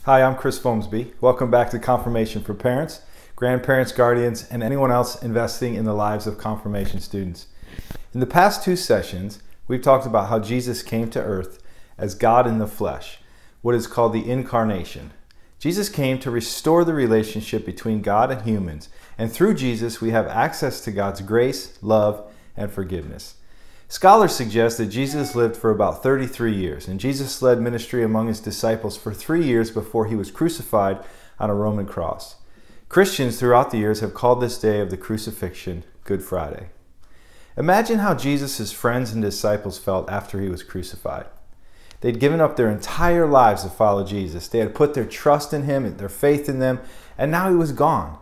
Hi, I'm Chris Foamsby. Welcome back to Confirmation for Parents, Grandparents, Guardians, and anyone else investing in the lives of confirmation students. In the past two sessions, we've talked about how Jesus came to earth as God in the flesh, what is called the incarnation. Jesus came to restore the relationship between God and humans, and through Jesus we have access to God's grace, love, and forgiveness. Scholars suggest that Jesus lived for about 33 years, and Jesus led ministry among his disciples for 3 years before he was crucified on a Roman cross. Christians throughout the years have called this day of the crucifixion Good Friday. Imagine how Jesus' friends and disciples felt after he was crucified. They'd given up their entire lives to follow Jesus. They had put their trust in him and their faith in them, and now he was gone.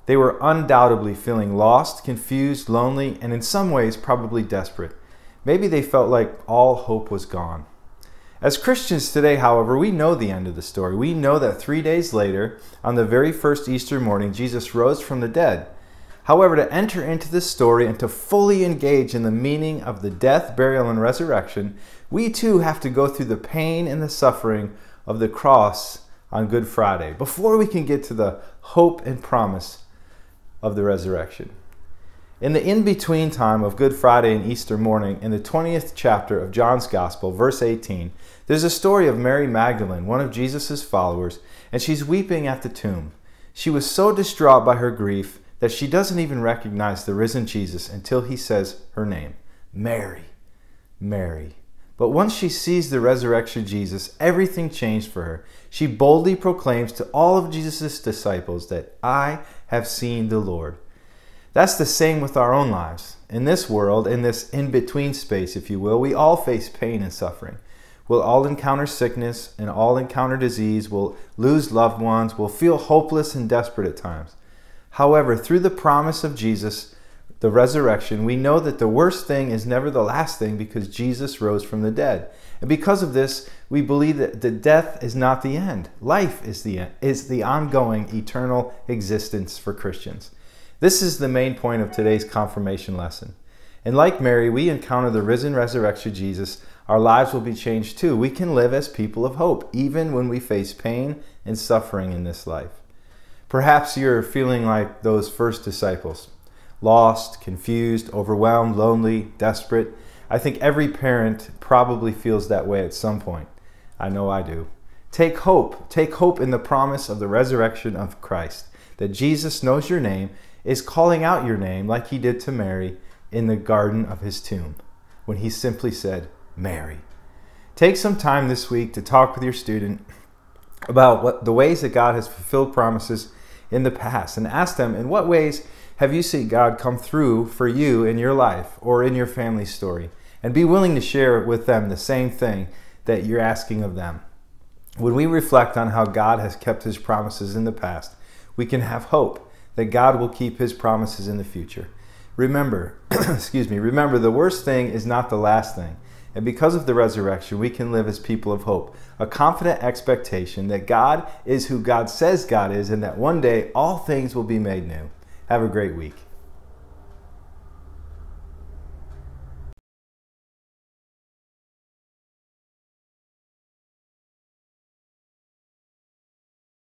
They were undoubtedly feeling lost, confused, lonely, and in some ways probably desperate. Maybe they felt like all hope was gone. As Christians today, however, we know the end of the story. We know that 3 days later, on the very first Easter morning, Jesus rose from the dead. However, to enter into this story and to fully engage in the meaning of the death, burial, and resurrection, we too have to go through the pain and the suffering of the cross on Good Friday before we can get to the hope and promise of the resurrection. In the in-between time of Good Friday and Easter morning, in the 20th chapter of John's Gospel, verse 18, there's a story of Mary Magdalene, one of Jesus' followers, and she's weeping at the tomb. She was so distraught by her grief that she doesn't even recognize the risen Jesus until he says her name, Mary, Mary. But once she sees the resurrection Jesus, everything changed for her. She boldly proclaims to all of Jesus' disciples that I have seen the Lord. That's the same with our own lives. In this world, in this in-between space, if you will, we all face pain and suffering. We'll all encounter sickness and all encounter disease. We'll lose loved ones. We'll feel hopeless and desperate at times. However, through the promise of Jesus, the resurrection, we know that the worst thing is never the last thing because Jesus rose from the dead. And because of this, we believe that the death is not the end. Life is the ongoing eternal existence for Christians. This is the main point of today's confirmation lesson. And like Mary, we encounter the risen resurrection Jesus. Our lives will be changed too. We can live as people of hope, even when we face pain and suffering in this life. Perhaps you're feeling like those first disciples. Lost, confused, overwhelmed, lonely, desperate. I think every parent probably feels that way at some point. I know I do. Take hope. Take hope in the promise of the resurrection of Christ. That Jesus knows your name, is calling out your name like he did to Mary in the garden of his tomb when he simply said, Mary. Take some time this week to talk with your student about the ways that God has fulfilled promises in the past and ask them, in what ways have you seen God come through for you in your life or in your family story? And be willing to share with them the same thing that you're asking of them. When we reflect on how God has kept his promises in the past, we can have hope that God will keep his promises in the future. Remember, remember the worst thing is not the last thing. And because of the resurrection, we can live as people of hope, a confident expectation that God is who God says God is and that one day all things will be made new. Have a great week.